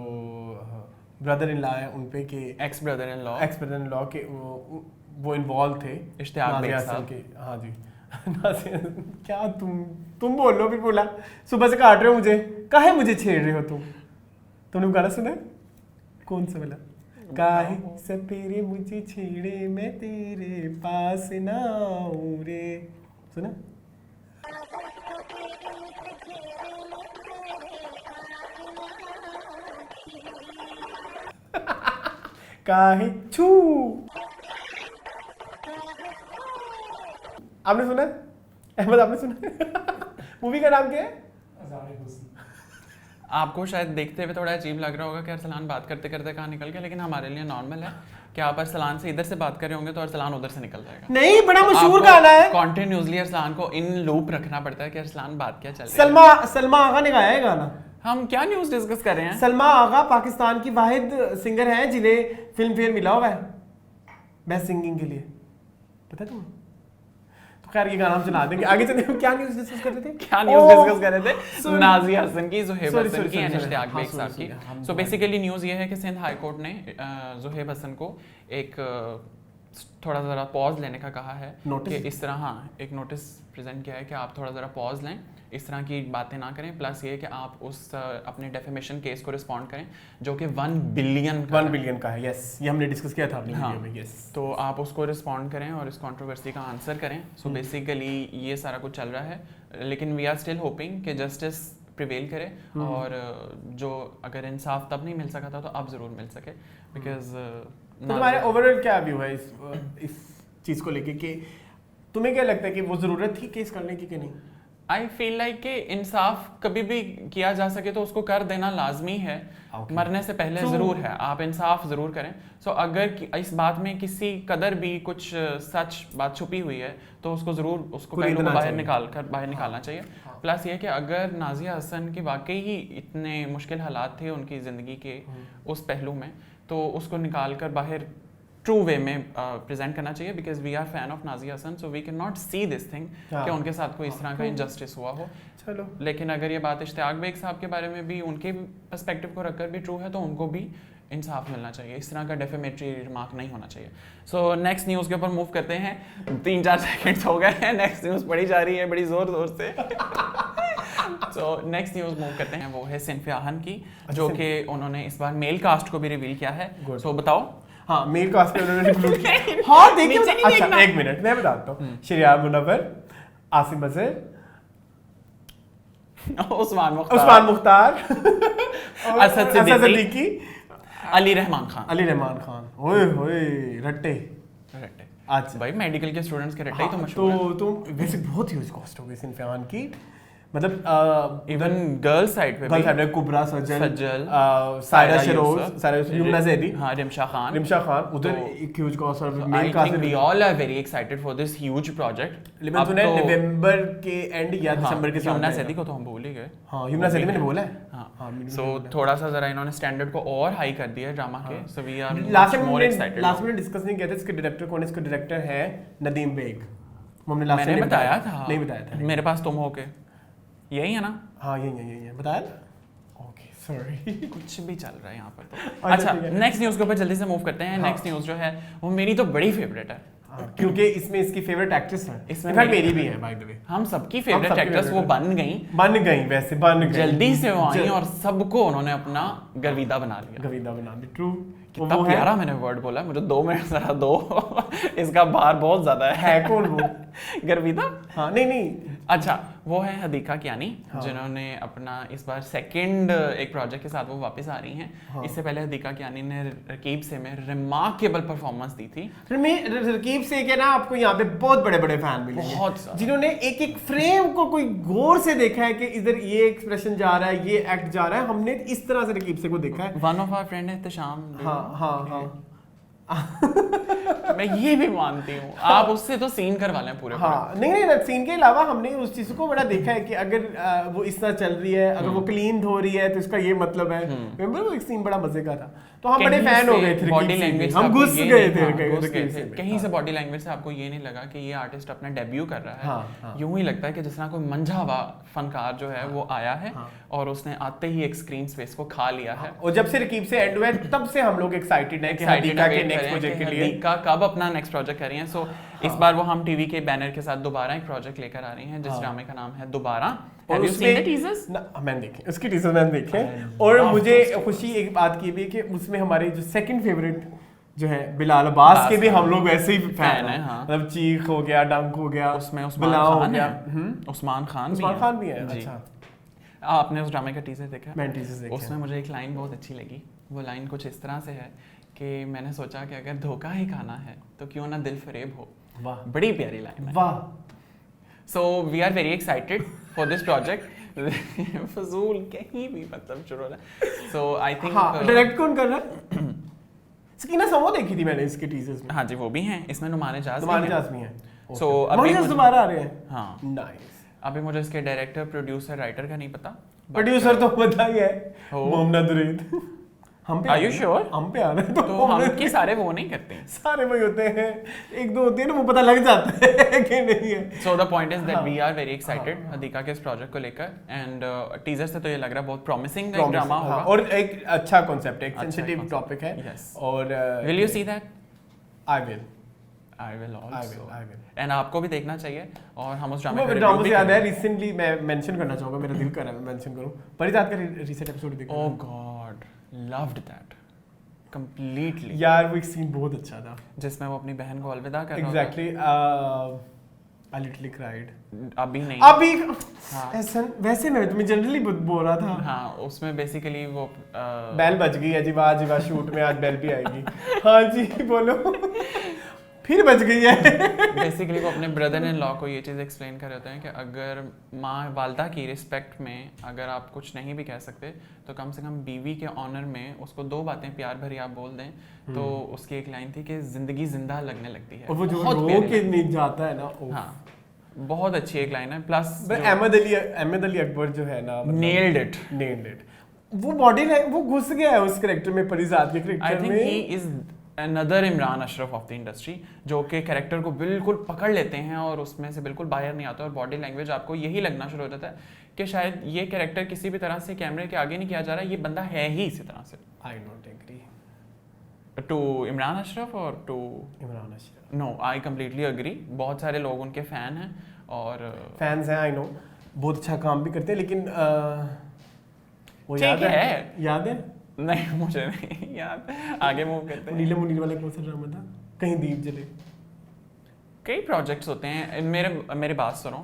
A: ब्रदर इन लॉ है उन पे कि
B: एक्स ब्रदर इन लॉ
A: के वो इन्वॉल्व थे
B: इश्तियाक बेग
A: हसन के। हाँ जी क्या तुम बोल लो, भी बोला सुबह से काट रहे हो मुझे, काहे मुझे छेड़ रहे हो तुमने गाना सुना? कौन सा वाला? काहे सपेरे मुझे छेड़े मैं तेरे पास ना आऊं रे, सुना? काहे छू, आपने सुना? अहमद आपने सुना? मूवी का नाम क्या है?
B: आपको शायद देखते हुए थोड़ा अजीब लग रहा होगा कि अरसलान बात करते करते कहाँ निकल गया, लेकिन हमारे लिए नॉर्मल है कि आप अरसलान से इधर से बात कर रहे होंगे तो अरसलान उधर से निकल जाएगा।
A: नहीं, बड़ा मशहूर गाना है।
B: कॉन्टिन्यूसली अरसलान को इन लूप रखना पड़ता है कि अरसलान बात क्या चल रही है।
A: सलमा आगा ने गाया है गाना।
B: हम क्या न्यूज़ डिस्कस कर रहे हैं?
A: सलमा आगा पाकिस्तान की वाहिद सिंगर है जिन्हें फिल्म फेयर मिला हुआ है बेस्ट सिंगिंग के लिए, पता है तुम्हें? तो खैर ये गाना हम सुना देंगे। आगे चलते हम क्या न्यूज़ डिस्कस कर रहे थे?
B: क्या न्यूज़ डिस्कस कर रहे थे? नाज़िया हसन की, ज़ुहैब हसन की एंड इश्तियाक बेग साहब की। सो बेसिकली न्यूज़ ये है कि सिंध हाई कोर्ट ने ज़ुहैब हसन को एक थोड़ा ज़रा पॉज लेने का कहा है कि इस तरह, हाँ, एक नोटिस प्रेजेंट किया है कि आप थोड़ा ज़रा पॉज लें, इस तरह की बातें ना करें, प्लस ये कि आप उस अपने डेफेमेशन केस को रिस्पॉन्ड करें जो कि 1 बिलियन
A: का है। यस, ये हमने डिस्कस किया था अपनी वीडियो में। यस,
B: तो आप उसको रिस्पॉन्ड करें और इस कंट्रोवर्सी का आंसर करें। सो बेसिकली ये सारा कुछ चल रहा है, लेकिन वी आर स्टिल होपिंग कि जस्टिस प्रिवेल करे और जो अगर इंसाफ तब नहीं मिल सका था तो अब ज़रूर मिल सके, बिकॉज
A: तो तुम्हारे ओवरऑल क्या व्यू है इस चीज़ को लेके कि तुम्हें क्या लगता है कि वो ज़रूरत थी केस करने की कि नहीं?
B: आई फील लाइक कि इंसाफ कभी भी किया जा सके तो उसको कर देना लाजमी है। मरने से पहले ज़रूर है, आप इंसाफ ज़रूर करें। सो अगर इस बात में किसी कदर भी कुछ सच बात छुपी हुई है तो उसको ज़रूर उसको पहलू को बाहर निकालना चाहिए। प्लस ये कि अगर नाज़िया हसन के वाकई ही इतने मुश्किल हालात थे उनकी ज़िंदगी के उस पहलू में, तो उसको निकाल कर बाहर ट्रू वे में प्रेजेंट करना चाहिए, because we are fan of Nazia Hassan, so we can not see this thing कि उनके साथ कोई इस तरह का इनजस्टिस हुआ हो।
A: चलो,
B: लेकिन अगर ये बात इश्तियाक बेग साहब के बारे में भी उनके पर्सपेक्टिव को रखकर भी ट्रू है तो उनको भी इंसाफ मिलना चाहिए, इस तरह का डेफेमेटरी रिमार्क नहीं होना चाहिए। सो नेक्स्ट न्यूज़ के ऊपर मूव करते हैं। 3-4 सेकेंड्स हो गए हैं, नेक्स्ट न्यूज़ पढ़ी जा रही है बड़ी ज़ोर ज़ोर से। सो नेक्स्ट न्यूज़ मूव करते हैं, वो है सिनफ़े आहन की, जो कि उन्होंने इस बार मेल कास्ट को भी रिवील किया है। सो बताओ।
A: हाँ, मेल कास्ट पे उन्होंने इंक्लूड किया। हाँ देखिए, अच्छा एक मिनट मैं बताता हूँ। शरियार मुनव्वर, आसिम अजहर,
B: उस्मान
A: मुख्तार,
B: असद सिद्दीकी, अली रहमान खान।
A: ओए होए रट्टे। अच्छा।
B: भाई मेडिकल के स्टूडेंट्स के रट्टे ही तो
A: हाँ,
B: मशहूर है।
A: तो वैसे बहुत ह्यूज कॉस्ट हो गई सिनफियान की, मतलब
B: इवन गर्ल्स साइड पे
A: गर्ल
B: भी
A: साइड में कुबरा सज्जल,
B: सज्जल,
A: सायरा
B: यूसुफ,
A: शरोज, युमना जैदी,
B: हाँ रिमशा खान,
A: उधर
B: तो
A: एक ह्यूज कॉस्ट और
B: I
A: main
B: think we all are very excited for this huge project.
A: लेकिन सुना है नवंबर के एंड या दिसंबर के साथ
B: यमुना
A: आएगा।
B: सैदी को तो हम भूल ही गए।
A: हाँ यमुना सैदी मैंने बोला है।
B: हाँ
A: मैंने
B: सो थोड़ा सा जरा इन्होंने स्टैंडर्ड को और हाई कर दिया है ड्रामा के, so we are more excited.
A: Last में डिस्कस नहीं किया था इसके डायरेक्टर कौन है। इसका डायरेक्टर है नदीम बेग, वो हमने लास्ट
B: मैंने
A: में
B: बताया था,
A: नहीं बताया था
B: मेरे पास तुम हो के यही है ना।
A: हाँ यही है बताया ना। ओके सॉरी
B: कुछ भी चल रहा है यहाँ पर तो।
A: अच्छा,
B: अच्छा
A: ठीक है।
B: नेक्स्ट न्यूज़ के ऊपर जल्दी से मूव करते हैं।
A: हाँ।
B: नेक्स्ट न्यूज़ जो है वो मेरी तो बड़ी फेवरेट है,
A: क्योंकि इसमें इसकी फेवरेट एक्ट्रेस है,
B: इसमें
A: इनफैक्ट मेरी भी है बाय द वे।
B: हम सबकी फेवरेट एक्ट्रेस वो बन गई
A: वैसे बन गई
B: जल्दी से वो आई और सबको उन्होंने अपना गर्विदा बना लिया।
A: गविदा बना दी, ट्रू।
B: कितना प्यारा मैंने वर्ड बोला, मुझे 2 मिनट जरा दो इसका भार बहुत ज्यादा है
A: कौन वो?
B: गर्विदा?
A: हाँ नहीं
B: अच्छा वो है हदीका कियानी,
A: हाँ।
B: जिन्होंने अपना इस बार सेकंड एक प्रोजेक्ट के साथ वो वापस आ रही हैं।
A: हाँ।
B: इससे पहले हदीका कियानी ने रकीब से में रिमार्केबल परफॉर्मेंस दी थी।
A: रकीब से क्या ना, आपको यहाँ पे बहुत बड़े बड़े फैन मिलेंगे,
B: बहुत सारे।
A: जिन्होंने एक एक फ्रेम को कोई गौर से देखा है कि इधर ये एक्सप्रेशन जा रहा है, ये एक्ट जा रहा है। हमने इस तरह से रकीब से को देखा है।
B: वन ऑफ आवर फ्रेंड है एहतशाम।
A: हाँ
B: मैं ये भी मानती हूँ, आप उससे तो सीन करवा लें पूरे।
A: हाँ नहीं सीन के अलावा हमने उस चीज को बड़ा देखा है कि अगर वो इस तरह चल रही है, अगर वो क्लीन धो रही है तो इसका ये मतलब है। रिमेंबर वो एक सीन बड़ा मजे का था, तो हम बड़े फैन हो गए थे।
B: बॉडी लैंग्वेज
A: हम घुस गए थे
B: कहीं से। बॉडी लैंग्वेज से आपको ये नहीं लगा कि ये आर्टिस्ट अपना डेब्यू कर रहा है।
A: हाँ।
B: यूं ही लगता है कि जिस तरह कोई मंझा हुआ फनकार जो है वो आया है और उसने आते ही एक स्क्रीन स्पेस को खा लिया है।
A: और जब से रकीब से एंड हुआ है तब से हम लोग एक्साइटेड हैं कि हदीका के नेक्स्ट प्रोजेक्ट के लिए
B: हदीका कब अपना नेक्स्ट प्रोजेक्ट कर रही हैं। सो इस बार वो हम टीवी के बैनर के साथ दोबारा एक प्रोजेक्ट लेकर आ रही हैं, जिस ड्रामे का नाम है दोबारा।
A: और मैंने देखे उसके टीजर्स मैंने देखे, और मुझे खुशी एक बात की भी है कि उसमें हमारे जो सेकंड फेवरेट जो है बिलाल अब्बास के भी हम लोग वैसे ही फैन हैं। मतलब चीख हो गया, डंक हो गया,
B: उसमें
A: उस्मान खान भी है। अच्छा
B: आपने उस ड्रामे का टीजर देखा?
A: मैंने टीजर देखा।
B: उसमें मुझे एक लाइन बहुत अच्छी लगी। वो लाइन कुछ इस तरह से है कि मैंने सोचा कि अगर धोखा ही खाना है तो क्यों ना दिल फरेब हो।
A: वाह,
B: बड़ी प्यारी लाइन है।
A: वाह।
B: So we are very excited for this project. फजूल कहीं भी मतलब शुरू हो रहा है। सो आई थिंक
A: डायरेक्ट कौन कर रहा है? सकीना समो देखी थी मैंने इसके टीजर्स में।
B: हाँ जी वो भी हैं इसमें, नुमाने जाज़
A: भी हैं।
B: सो
A: अभी दोबारा आ रहे हैं।
B: हाँ
A: नाइस।
B: अभी मुझे इसके डायरेक्टर प्रोड्यूसर राइटर का नहीं पता।
A: प्रोड्यूसर तो पता ही है, मोहम्मद उरैद। हम पे
B: Are you sure?
A: हम पे आ रहे हैं
B: तो हम के सारे वो नहीं करते हैं।
A: सारे वही होते हैं, एक दो होते हैं ना, वो पता लग जाता है कि नहीं है।
B: So the point is that we are very excited Hadika के इस प्रोजेक्ट को लेकर, एंड टीजर से तो ये लग रहा है बहुत प्रॉमिसिंग ड्रामा होगा
A: और एक अच्छा कॉन्सेप्ट है, एक सेंसिटिव टॉपिक है। और
B: will you see that?
A: I will also।
B: And आपको भी देखना चाहिए। और हम उस ड्रामे
A: ड्रामा से याद है, रिसेंटली मैं मेंशन करना चाहूंगा, मेरा दिल कर रहा है मैं मेंशन करूं, परिजात का रीसेंट एपिसोड देखा।
B: ओह गॉड, लव्ड दैट कंप्लीटली
A: यार। वो एक सीन बहुत अच्छा था
B: जिसमें वो अपनी बहन को अलविदा कर रहा था।
A: एग्जैक्टली। I literally cried।
B: अभी नहीं,
A: अभी
B: हाँ।
A: ऐसा वैसे मैं तुम्हें जनरली बोल रहा था।
B: हाँ उसमें बेसिकली वो
A: बेल बज गई है जी, वाह शूट में आज बेल भी आएगी। हाँ जी बोलो। फिर बज गई है।
B: बेसिकली वो अपने ब्रदर इन लॉ को ये चीज़ एक्सप्लेन कर रहे होते हैं कि अगर माँ वालदा की रिस्पेक्ट में अगर आप कुछ नहीं भी कह सकते तो कम से कम बीवी के ऑनर में उसको 2 बातें प्यार भरी आप बोल दें। तो उसकी एक लाइन थी कि जिंदगी जिंदा लगने लगती है।
A: और वो जो रो के नहीं जाता है ना,
B: हाँ बहुत अच्छी एक लाइन है। प्लस
A: अहमद अली अकबर जो है ना,
B: नेल्ड इट।
A: वो बॉडी वो घुस गया है उस कैरेक्टर में, परिजात के कैरेक्टर में।
B: I think he is another Imran Ashraf of the industry, जो कि कैरेक्टर को बिल्कुल पकड़ लेते हैं और उसमें से बिल्कुल बाहर नहीं आता। और बॉडी लैंग्वेज आपको यही लगना शुरू हो जाता है कि शायद ये कैरेक्टर किसी भी तरह से कैमरे के आगे नहीं किया जा रहा है, ये बंदा है ही इसी तरह से।
A: I don't agree
B: to Imran Ashraf और to
A: Imran Ashraf.
B: No I completely agree. बहुत सारे लोग उनके फैन हैं और
A: फैंस हैं, आई नो, बहुत अच्छा काम भी करते हैं, लेकिन वो याद है
B: नहीं मुझे नहीं याद। आगे मूव करते हैं।
A: नीले मुनीर वाले कौन सा ड्रामा था, कहीं दीप जले।
B: कई प्रोजेक्ट्स होते हैं। मेरे बात सुनो,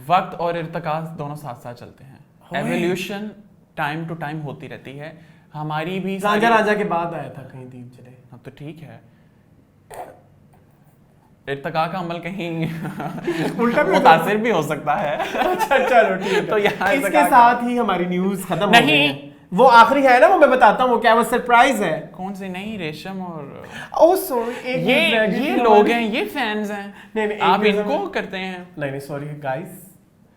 B: वक्त और इर्तिका दोनों साथ साथ चलते हैं। एवोल्यूशन टाइम टू टाइम होती रहती है। हमारी भी
A: राजा के बाद आया था कहीं दीप जले।
B: हाँ तो ठीक है, इर्तिका का अमल कहीं
A: उल्टा भी
B: मुतासिर भी हो सकता है।
A: अच्छा चलो ठीक है।
B: तो यहाँ
A: इसके साथ ही हमारी न्यूज खत्म हो गई है। वो आखिरी है ना, वो मैं बताता हूँ वो क्या, वो सरप्राइज है।
B: कौन सी? नहीं, रेशम और
A: ओह सॉरी, एक
B: ये लोग हैं, ये फैंस हैं।
A: नहीं,
B: आप इनको करते हैं।
A: नहीं सॉरी गाइस,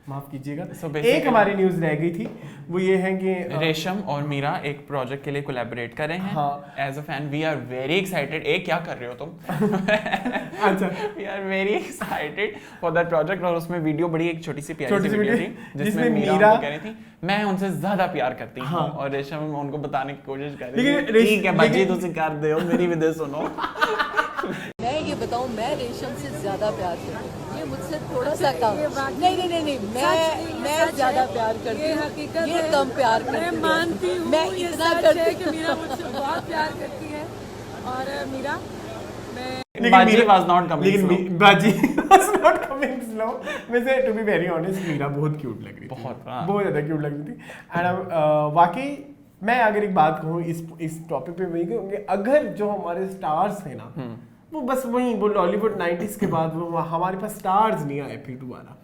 A: माफ कीजिएगा।
B: So basically-
A: एक हमारी न्यूज रह गई थी, वो ये है कि
B: रेशम और मीरा एक प्रोजेक्ट के लिए कोलैबोरेट कर रहे हैं।
A: हाँ।
B: As a fan we are very excited. क्या कर रहे हो तुम?
A: अच्छा
B: we are very excited for that project. और उसमें वीडियो बड़ी एक छोटी सी प्यारी
A: छोटी
B: सी
A: सी
B: वीडियो
A: वीडियो
B: थी जिसमें मीरा उनको कह रही थी मैं उनसे ज्यादा प्यार करती हूँ।
A: हाँ।
B: और रेशम उनको बताने की कोशिश कर रही
A: लेकिन
B: थी ठीक है बाजी,
A: लेकिन-
B: तुम कर दे हो, मेरी भी दे सुनो।
D: मैं ये बताऊं, मैं रेशम से ज्यादा प्यार करती हूँ, ये मुझसे थोड़ा सा कम। नहीं, मैं ज्यादा प्यार करती
E: ये
D: हूँ,
E: हकीकत
D: ये
E: है।
D: कम प्यार करती
E: मैं
D: है।
E: मानती हूँ
D: मैं
E: ये
D: इतना
E: सच
D: करती
E: है कि मीरा मुझसे बहुत प्यार करती है। और मीरा, मैं
B: बाजी was not coming slow.
A: बाजी was not coming slow। वैसे to be very honest Meera बहुत क्यूट लग रही थी,
B: बहुत, हाँ।
A: बहुत ज्यादा क्यूट लग रही थी। एंड वाकई मैं अगर एक बात कहूँ इस टॉपिक पे वही कहूँगी, अगर जो हमारे स्टार्स थे ना वो बस वही वो लॉलीवुड 90s के बाद वो हमारे पास स्टार्स नहीं आए फिर दोबारा।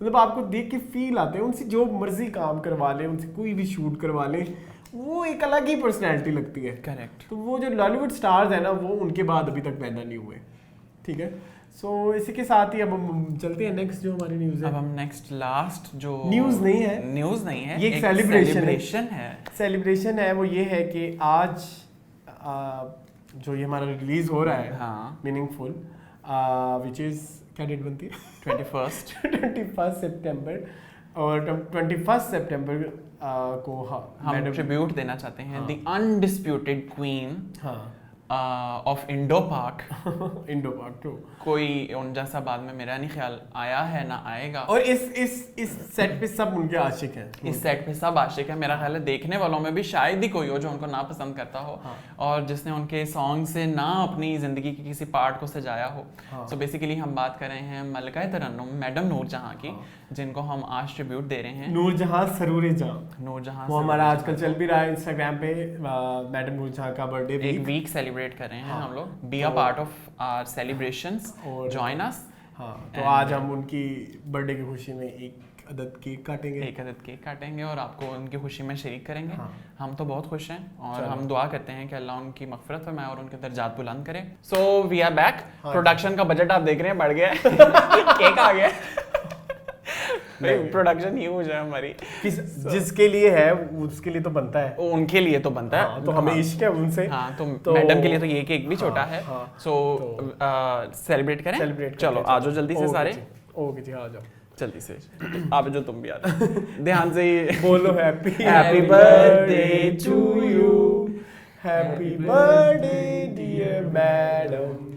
A: मतलब आपको देख के फील आते हैं, उनसे जो मर्जी काम करवा ले, उनसे कोई भी शूट करवा ले, वो एक अलग ही पर्सनैलिटी लगती है।
B: करेक्ट।
A: तो वो जो लॉलीवुड स्टार्स है ना वो उनके बाद अभी तक पैदा नहीं हुए। ठीक है, सो इसी के साथ ही अब हम चलते हैं नेक्स्ट जो हमारी न्यूज़
B: अब
A: है।
B: हम नेक्स्ट लास्ट जो
A: न्यूज़ नहीं है,
B: न्यूज़ नहीं है,
A: ये एक celebration
B: है।
A: सेलिब्रेशन है, वो ये है कि आज जो ये हमारा रिलीज हो रहा है
B: हाँ।
A: मीनिंगफुल, विच इज़ क्या डेट बनती है
B: 21st
A: 21 सितंबर। और 21 सितंबर को
B: हम
A: मैडम
B: ट्रिब्यूट देना चाहते हैं द अनडिस्प्यूटेड क्वीन
A: हाँ
B: of Indo park.
A: Indo park 2।
B: कोई उन जैसा बाद में मेरा नहीं ख्याल आया है ना आएगा।
A: और इस सेट पे सब उनके आशिक हैं।
B: इस सेट पे सब आशिक है। मेरा ख्याल है देखने वालों में भी शायद ही कोई हो जो उनको ना पसंद करता हो।
A: हाँ।
B: और जिसने उनके सॉन्ग से ना अपनी जिंदगी के किसी पार्ट को सजाया हो।
A: हाँ।
B: सो बेसिकली हम बात कर रहे हैं मलका तरन्नुम मैडम नूरजहां की, जिनको हम आज ट्रिब्यूट दे रहे हैं।
A: नूरजहां सरूरे जहां,
B: नूरजहां
A: वो हमारा आजकल चल भी रहा है इंस्टाग्राम पे। मैडम नूरजहां का बर्थडे
B: एक
A: भी
B: वीक सेलिब्रेट कर रहे हैं
A: हाँ।
B: हम लोग। Be a part of our celebrations,
A: और-
B: जॉइन अस।
A: हाँ, तो
B: And-
A: आज हम उनकी बर्थडे की खुशी में एक अदद केक काटेंगे।
B: एक अदद केक काटेंगे और आपको उनकी खुशी में शरीक करेंगे।
A: हाँ।
B: हम तो बहुत खुश हैं और
A: चलो।
B: हम दुआ करते हैं कि अल्लाह उनकी मगफिरत फरमाए और उनके दर्जात बुलंद करे। So we are back.
A: हाँ।
B: प्रोडक्शन का बजट आप देख रहे हैं बढ़ गया है। केक आ गया। प्रोडक्शन ह्यूज है हमारी।
A: जिसके लिए है उसके लिए तो बनता है।
B: वो उनके लिए तो बनता है।
A: हाँ, तो हमें इश्क है उनसे।
B: हाँ, तो
A: तो-
B: मैडम के लिए तो ये केक भी
A: हाँ,
B: छोटा है।
A: हाँ,
B: सो सेलिब्रेट करें।
A: सेलिब्रेट
B: चलो आ जाओ जल्दी से सारे।
A: ओके जी, आ जाओ
B: जल्दी से आप जो तुम भी आ जाओ। ध्यान से
A: बोलो happy
B: Happy birthday to you.
A: Happy birthday dear madam,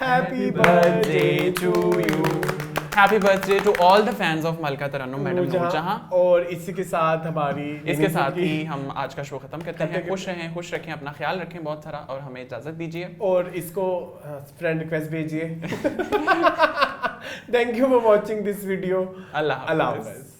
A: happy birthday
B: to you. Happy birthday to all the fans of मलका तरन्नुम मैडम नूरजहां।
A: और इसी के साथ हमारी
B: इसके साथ ही हम आज का शो खत्म करते हैं।
A: करते-
B: खुश रहें, खुश रखें, अपना ख्याल रखें बहुत सारा और हमें इजाजत दीजिए।
A: और इसको फ्रेंड रिक्वेस्ट भेजिए। Thank you for watching this video.
B: Allah
A: Allah
B: हाफ़िज़।
A: हाफ़िज़।